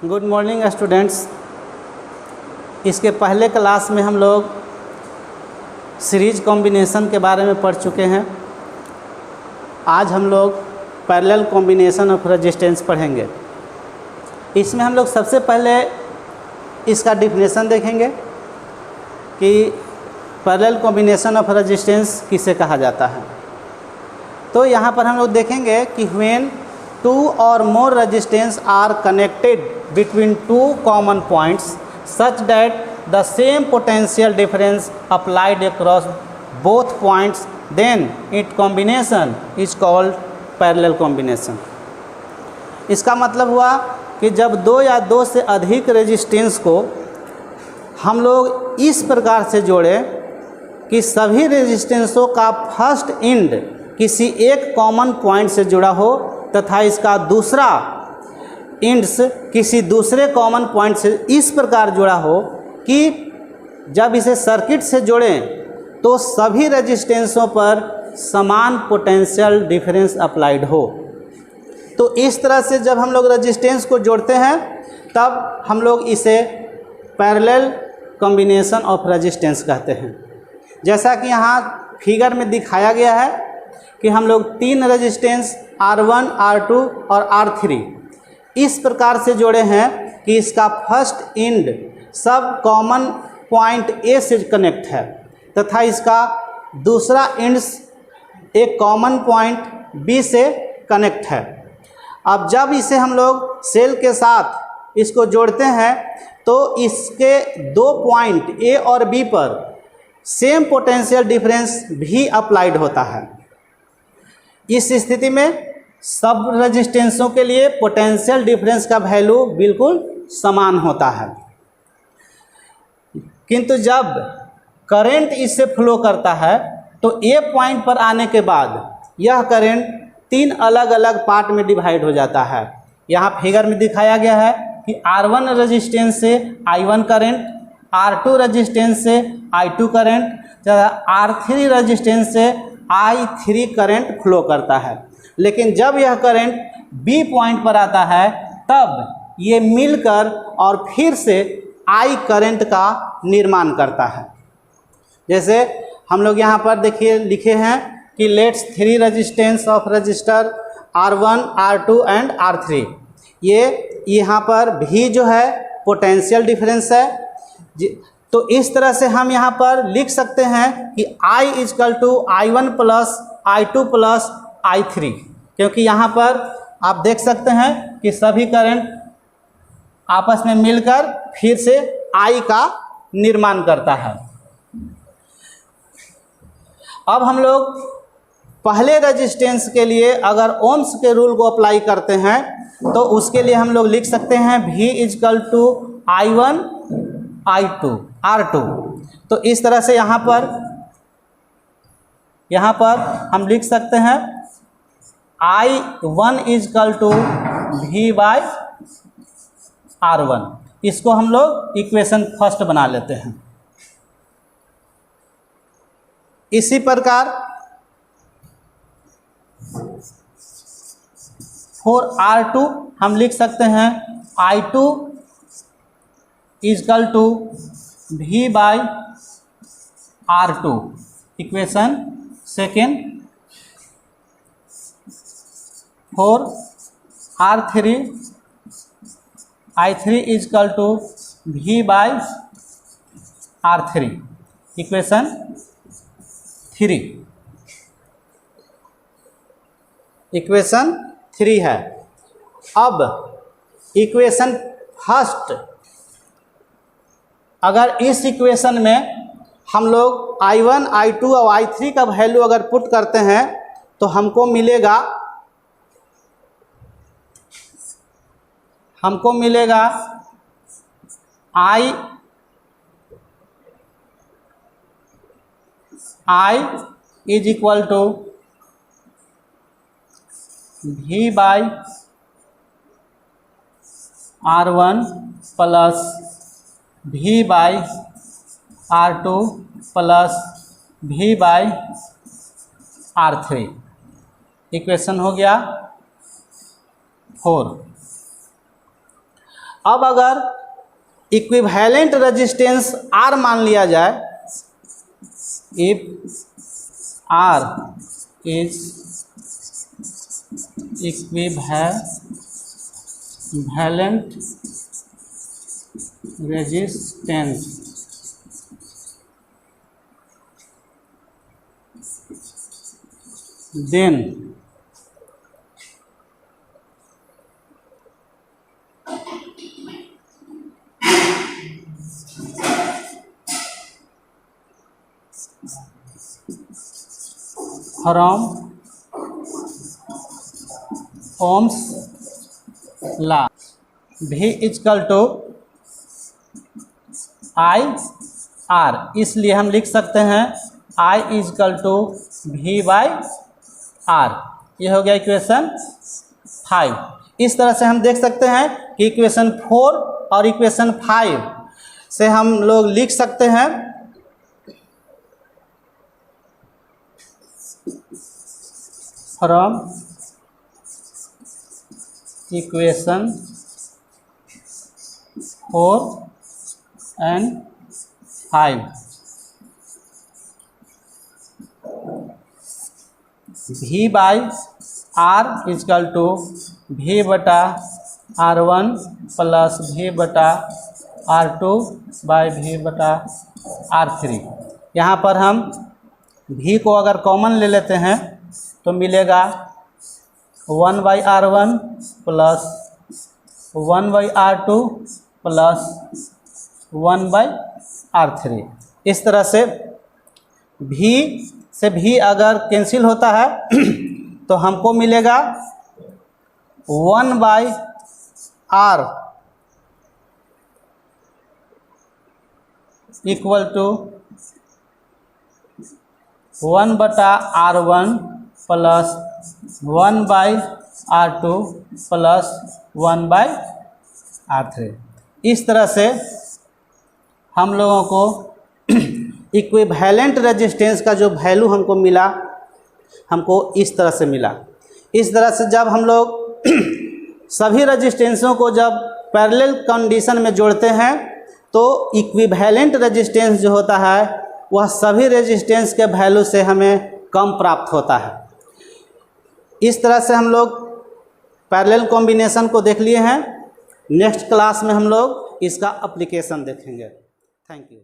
Good morning students. इसके पहले class में हम लोग सीरीज कॉम्बिनेशन के बारे में पढ़ चुके हैं। आज हम लोग पैरेलल कॉम्बिनेशन ऑफ रेजिस्टेंस पढ़ेंगे। इसमें हम लोग सबसे पहले इसका डिफिनेशन देखेंगे कि पैरेलल कॉम्बिनेशन ऑफ रेजिस्टेंस किसे कहा जाता है। तो यहाँ पर हम लोग देखेंगे कि व्हेन टू और more resistance R connected between two common points such that the same potential difference applied across both points, then its combination is called parallel combination। इसका मतलब हुआ कि जब दो या दो से अधिक रेजिस्टेंस को हम लोग इस प्रकार से जोड़ें कि सभी रेजिस्टेंसों का फर्स्ट एंड किसी एक कॉमन पॉइंट से जुड़ा हो तथा इसका दूसरा एंड्स किसी दूसरे कॉमन पॉइंट से इस प्रकार जुड़ा हो कि जब इसे सर्किट से जोड़ें तो सभी रेजिस्टेंसों पर समान पोटेंशियल डिफरेंस अप्लाइड हो। तो इस तरह से जब हम लोग रेजिस्टेंस को जोड़ते हैं तब हम लोग इसे पैरेलल कॉम्बिनेशन ऑफ रेजिस्टेंस कहते हैं। जैसा कि यहाँ फिगर में दिखाया गया है कि हम लोग तीन रेजिस्टेंस R1, R2 और R3 इस प्रकार से जोड़े हैं कि इसका फर्स्ट एंड सब कॉमन पॉइंट ए से कनेक्ट है तथा इसका दूसरा एंड्स एक कॉमन पॉइंट बी से कनेक्ट है। अब जब इसे हम लोग सेल के साथ इसको जोड़ते हैं तो इसके दो पॉइंट ए और बी पर सेम पोटेंशियल डिफरेंस भी अप्लाइड होता है। इस स्थिति में सब रेजिस्टेंसों के लिए पोटेंशियल डिफरेंस का वैल्यू बिल्कुल समान होता है, किंतु जब करंट इससे फ्लो करता है तो ए पॉइंट पर आने के बाद यह करंट तीन अलग अलग पार्ट में डिवाइड हो जाता है। यहाँ फिगर में दिखाया गया है कि R1 रेजिस्टेंस से I1 करंट, R2 रेजिस्टेंस से I2 करंट तथा R3 रेजिस्टेंस से I3 करंट फ्लो करता है। लेकिन जब यह करंट बी पॉइंट पर आता है तब ये मिलकर और फिर से I करंट का निर्माण करता है। जैसे हम लोग यहाँ पर देखिए लिखे हैं कि let's three resistance of register R1, R2 and R3। ये यहाँ पर भी जो है पोटेंशियल डिफरेंस है। तो इस तरह से हम यहाँ पर लिख सकते हैं कि I equal to I1 plus I2 plus I3, क्योंकि यहाँ पर आप देख सकते हैं कि सभी करंट आपस में मिलकर फिर से I का निर्माण करता है। अब हम लोग पहले रेजिस्टेंस के लिए अगर ओम्स के रूल को अप्लाई करते हैं तो उसके लिए हम लोग लिख सकते हैं V is equal to I1 I2 R2। तो इस तरह से यहाँ पर हम लिख सकते हैं I1 is equal to V by R1। इसको हम लोग इक्वेशन फर्स्ट बना लेते हैं। इसी प्रकार फॉर R2 हम लिख सकते हैं I2 equal to V by R2, equation second. For R3 I3 equal to V by R3, equation 3। Equation 3 है। अब इक्वेशन फर्स्ट, अगर इस इक्वेशन में हम लोग I1, I2 और I3 का वैल्यू अगर पुट करते हैं तो हमको मिलेगा I is equal to V by R1 plus V by R2 plus V by R3, equation हो गया 4। अब अगर इक्विवेलेंट रेजिस्टेंस R मान लिया जाए, if R is equivalent resistance, then from Ohm's law V equal to I R, इसलिए हम लिख सकते हैं I equal to V by R। ये हो गया इक्वेशन 5। इस तरह से हम देख सकते हैं कि इक्वेशन 4 और इक्वेशन 5 से हम लोग लिख सकते हैं from equation 4 and 5 V by R is equal to V बटा R1 प्लस V बटा R2 बाई V बटा R3। यहाँ पर हम V को अगर कॉमन ले लेते हैं तो मिलेगा 1 by R1 plus 1 by R2 plus 1 by R3। इस तरह से V से भी अगर कैंसिल होता है तो हमको मिलेगा 1 बाई R इक्वल टू 1 बटा R1 plus 1 by R2 plus 1 by R3। इस तरह से हम लोगों को इक्विवेलेंट रेजिस्टेंस का जो वैल्यू हमको मिला, हमको इस तरह से मिला। इस तरह से जब हम लोग सभी रेजिस्टेंसों को जब पैरेलल कंडीशन में जोड़ते हैं तो इक्विवेलेंट रेजिस्टेंस जो होता है वह सभी रेजिस्टेंस के वैल्यू से हमें कम प्राप्त होता है। इस तरह से हम लोग पैरेलल कॉम्बिनेशन को देख लिए हैं। नेक्स्ट क्लास में हम लोग इसका एप्लीकेशन देखेंगे। Thank you.